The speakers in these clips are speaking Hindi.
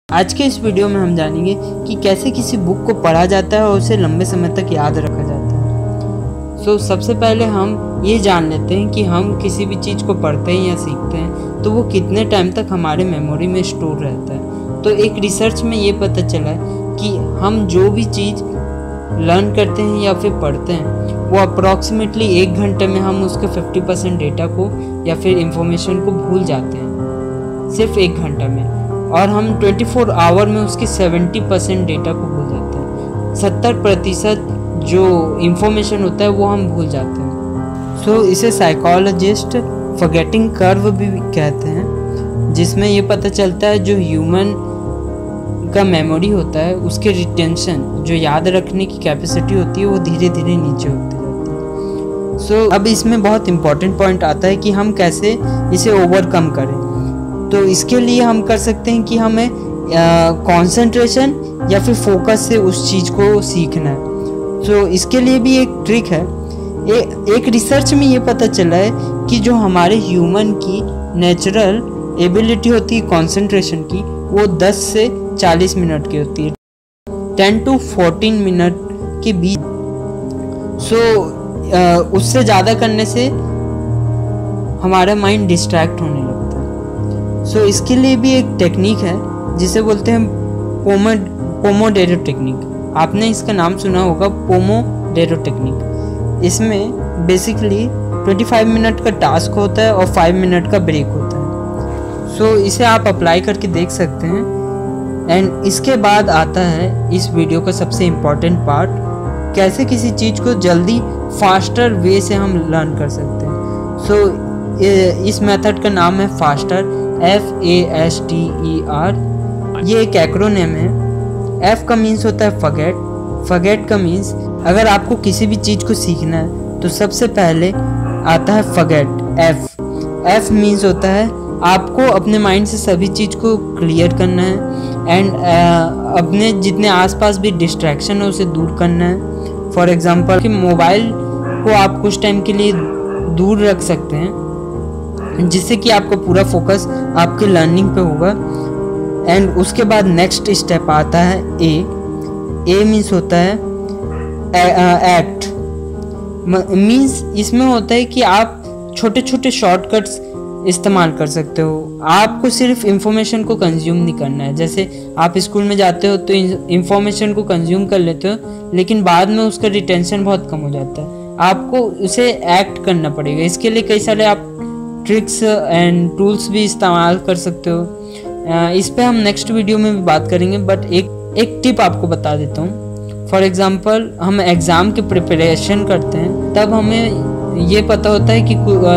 आज के इस वीडियो में हम जानेंगे कि कैसे किसी बुक को पढ़ा जाता है और उसे लंबे समय तक याद रखा जाता है। सबसे पहले हम ये जान लेते हैं कि हम किसी भी चीज़ को पढ़ते हैं या सीखते हैं तो वो कितने टाइम तक हमारे मेमोरी में स्टोर रहता है। तो एक रिसर्च में ये पता चला है कि हम जो भी चीज़ लर्न करते हैं या फिर पढ़ते हैं वो अप्रॉक्सीमेटली 1 घंटे में हम उसके 50% डेटा को या फिर इंफॉर्मेशन को भूल जाते हैं, सिर्फ 1 घंटा में। और हम 24 आवर में उसके 70% डेटा को भूल जाते हैं। 70% जो इंफॉर्मेशन होता है वो हम भूल जाते हैं। इसे साइकोलॉजिस्ट फॉरगेटिंग कर्व भी कहते हैं, जिसमें ये पता चलता है जो ह्यूमन का मेमोरी होता है उसके रिटेंशन, जो याद रखने की कैपेसिटी होती है, वो धीरे धीरे नीचे होती जाती है। अब इसमें बहुत इम्पोर्टेंट पॉइंट आता है कि हम कैसे इसे ओवरकम करें। तो इसके लिए हम कर सकते हैं कि हमें कंसंट्रेशन या फिर फोकस से उस चीज़ को सीखना है। इसके लिए भी एक ट्रिक है। एक रिसर्च में ये पता चला है कि जो हमारे ह्यूमन की नेचुरल एबिलिटी होती है कंसंट्रेशन की, वो 10 से 40 मिनट की होती है, 10 to 14 मिनट के बीच। उससे ज़्यादा करने से हमारा माइंड डिस्ट्रैक्ट होने लगता है। इसके लिए भी एक टेक्निक है जिसे बोलते हैं पोमोडेरो टेक्निक। आपने इसका नाम सुना होगा, पोमोडेरो टेक्निक। इसमें बेसिकली 25 मिनट का टास्क होता है और 5 मिनट का ब्रेक होता है। इसे आप अप्लाई करके देख सकते हैं। एंड इसके बाद आता है इस वीडियो का सबसे इम्पोर्टेंट पार्ट, कैसे किसी चीज़ को जल्दी फास्टर वे से हम लर्न कर सकते हैं। इस मेथड का नाम है फास्टर, FASTER। ये एक एक्रोनिम है। F का मीन्स होता है फॉरगेट का मीन्स, अगर आपको किसी भी चीज़ को सीखना है तो सबसे पहले आता है फॉरगेट, F मीन्स होता है आपको अपने माइंड से सभी चीज़ को क्लियर करना है एंड अपने जितने आसपास भी डिस्ट्रैक्शन है उसे दूर करना है। फॉर एग्जांपल कि मोबाइल को आप कुछ टाइम के लिए दूर रख सकते हैं जिससे कि आपका पूरा फोकस आपके लर्निंग पे होगा। एंड उसके बाद नेक्स्ट स्टेप आता है ए मीन्स होता है एक्ट। मीन्स इसमें होता है कि आप छोटे छोटे शॉर्टकट्स इस्तेमाल कर सकते हो। आपको सिर्फ इंफॉर्मेशन को कंज्यूम नहीं करना है। जैसे आप स्कूल में जाते हो तो इंफॉर्मेशन को कंज्यूम कर लेते हो, लेकिन बाद में उसका रिटेंशन बहुत कम हो जाता है। आपको उसे एक्ट करना पड़ेगा। इसके लिए कई सारे आप ट्रिक्स एंड टूल्स भी इस्तेमाल कर सकते हो। इस पे हम नेक्स्ट वीडियो में भी बात करेंगे, बट एक टिप आपको बता देता हूँ। फॉर एग्जांपल हम एग्ज़ाम की प्रिपरेशन करते हैं, तब हमें ये पता होता है कि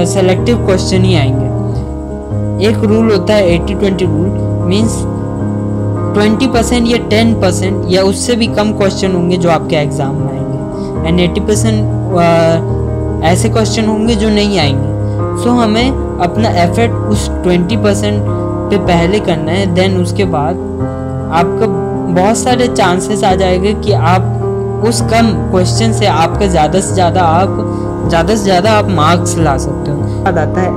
सेलेक्टिव क्वेश्चन ही आएंगे। एक रूल होता है 80-20 रूल, मीन्स 20% या 10% या उससे भी कम क्वेश्चन होंगे जो आपके एग्ज़ाम में आएंगे एंड 80% ऐसे क्वेश्चन होंगे जो नहीं आएंगे। हमें अपना एफर्ट उस 20% पे पहले करना है। देन उसके बाद आपका बहुत सारे चांसेस आ जाएंगे कि आप उस कम क्वेश्चन से आपका ज़्यादा से ज़्यादा आप मार्क्स ला सकते हो। बाद आता है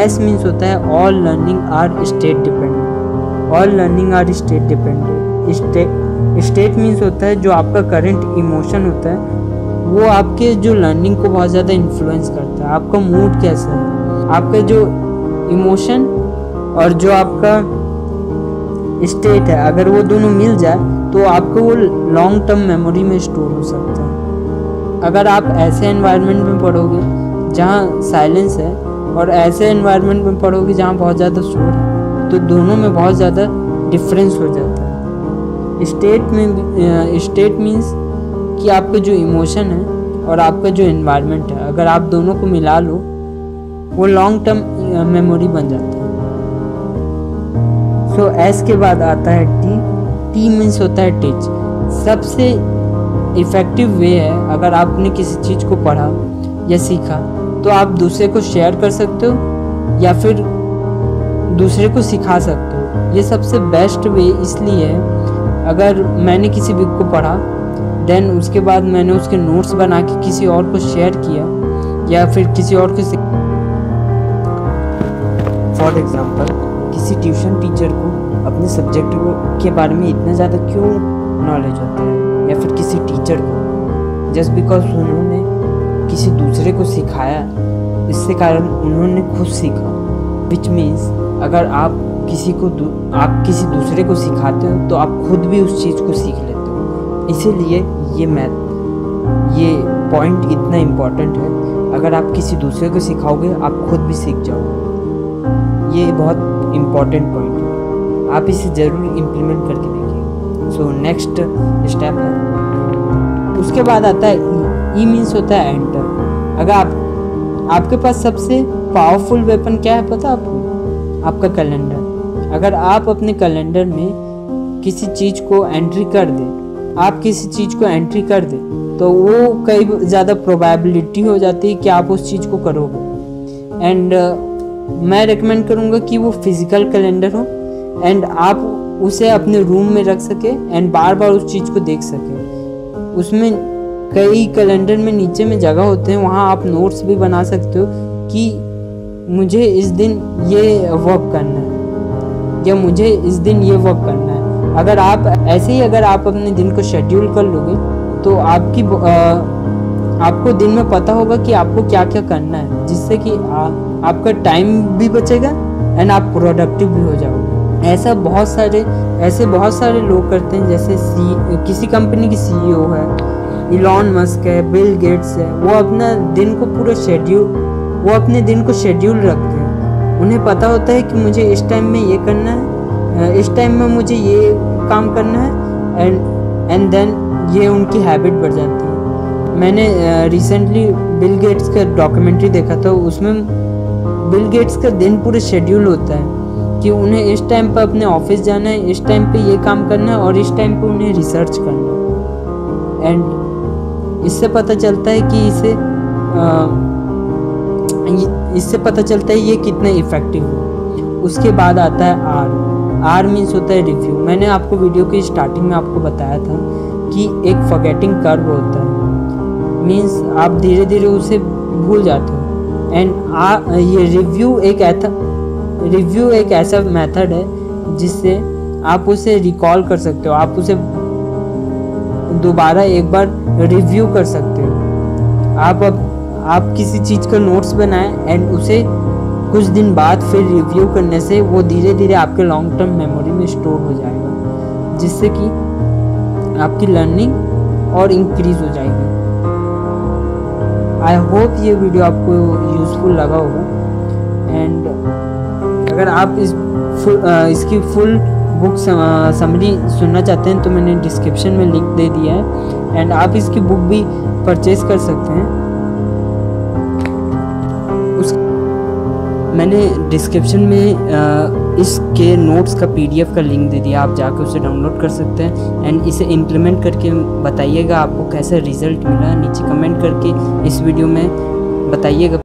एस मीन्स होता है all learning are state dependent. All learning are state dependent. State means होता है जो आपका करंट इमोशन होता है, वो आपके जो लर्निंग को बहुत ज़्यादा इन्फ्लुएंस करता है। आपका मूड कैसा है, आपका जो इमोशन और जो आपका स्टेट है, अगर वो दोनों मिल जाए तो आपको वो लॉन्ग टर्म मेमोरी में स्टोर हो सकता है। अगर आप ऐसे एनवायरनमेंट में पढ़ोगे जहाँ साइलेंस है और ऐसे एनवायरनमेंट में पढ़ोगे जहाँ बहुत ज़्यादा शोर है, तो दोनों में बहुत ज़्यादा डिफरेंस हो जाता है। स्टेट मीन्स कि आपका जो इमोशन है और आपका जो एनवायरनमेंट है, अगर आप दोनों को मिला लो वो लॉन्ग टर्म मेमोरी बन जाता है। एस के बाद आता है टी मीन्स होता है टीच। सबसे इफ़ेक्टिव वे है, अगर आपने किसी चीज़ को पढ़ा या सीखा तो आप दूसरे को शेयर कर सकते हो या फिर दूसरे को सिखा सकते हो। ये सबसे बेस्ट वे इसलिए है, अगर मैंने किसी बुक को पढ़ा देन उसके बाद मैंने उसके नोट्स बना के किसी और को शेयर किया या फिर किसी और को फॉर एग्जांपल किसी ट्यूशन टीचर को अपने सब्जेक्ट के बारे में इतना ज़्यादा क्यों नॉलेज होता है, या फिर किसी टीचर को, जस्ट बिकॉज उन्होंने किसी दूसरे को सिखाया, इससे कारण उन्होंने खुद सीखा। विच मीन्स अगर आप किसी दूसरे को सिखाते हो तो आप खुद भी उस चीज़ को सीख लेते हो। इसीलिए ये पॉइंट इतना इम्पोर्टेंट है। अगर आप किसी दूसरे को सिखाओगे आप खुद भी सीख जाओगे। ये बहुत इम्पोर्टेंट पॉइंट है, आप इसे ज़रूर इम्प्लीमेंट करके देखिए। सो नेक्स्ट स्टेप है, उसके बाद आता है ई मीन्स होता है एंटर। अगर आपके पास सबसे पावरफुल वेपन क्या है पता है आपको? आपका कैलेंडर। अगर आप अपने कैलेंडर में किसी चीज़ को एंट्री कर दे, तो वो कई ज़्यादा प्रोबेबिलिटी हो जाती है कि आप उस चीज़ को करोगे। एंड मैं रेकमेंड करूँगा कि वो फिजिकल कैलेंडर हो एंड आप उसे अपने रूम में रख सके एंड बार बार उस चीज़ को देख सके। उसमें कई कैलेंडर में नीचे में जगह होते हैं, वहाँ आप नोट्स भी बना सकते हो कि मुझे इस दिन ये वर्क करना है या मुझे इस दिन ये वर्क करना है। अगर आप अगर आप अपने दिन को शेड्यूल कर लोगे तो आपको दिन में पता होगा कि आपको क्या क्या करना है, जिससे कि आपका टाइम भी बचेगा एंड आप प्रोडक्टिव भी हो जाओगे। ऐसे बहुत सारे लोग करते हैं, जैसे किसी कंपनी की CEO है, इलॉन मस्क है, बिल गेट्स है। वो अपने दिन को शेड्यूल रखते हैं। उन्हें पता होता है कि मुझे इस टाइम में ये करना है, इस टाइम में मुझे ये काम करना है, एंड देन ये उनकी हैबिट बढ़ जाती है। मैंने रिसेंटली बिल गेट्स का डॉक्यूमेंट्री देखा था, उसमें बिल गेट्स का दिन पूरे शेड्यूल होता है कि उन्हें इस टाइम पर अपने ऑफिस जाना है, इस टाइम पे ये काम करना है और इस टाइम पे उन्हें रिसर्च करना है। एंड इससे पता चलता है कि इससे पता चलता है ये कितना इफेक्टिव है। उसके बाद आता है आर मीन्स होता है रिव्यू। मैंने आपको वीडियो की स्टार्टिंग में आपको बताया था कि एक फॉरगेटिंग कर्व होता है, मीन्स आप धीरे धीरे उसे भूल जाते हो। एंड ये रिव्यू एक ऐसा मेथड है जिससे आप उसे रिकॉल कर सकते हो, आप उसे दोबारा एक बार रिव्यू कर सकते हो। आप किसी चीज़ का नोट्स बनाएं एंड उसे कुछ दिन बाद फिर रिव्यू करने से वो धीरे धीरे आपके लॉन्ग टर्म मेमोरी में स्टोर हो जाएगा, जिससे कि आपकी लर्निंग और इंक्रीज हो जाएगी। आई होप ये वीडियो आपको यूज़फुल लगा होगा। एंड अगर आप इसकी फुल बुक समरी सुनना चाहते हैं तो मैंने डिस्क्रिप्शन में लिंक दे दिया है एंड आप इसकी बुक भी परचेज कर सकते हैं। मैंने डिस्क्रिप्शन में इसके नोट्स का PDF का लिंक दे दिया, आप जाकर उसे डाउनलोड कर सकते हैं एंड इसे इम्प्लीमेंट करके बताइएगा आपको कैसा रिज़ल्ट मिला। नीचे कमेंट करके इस वीडियो में बताइएगा।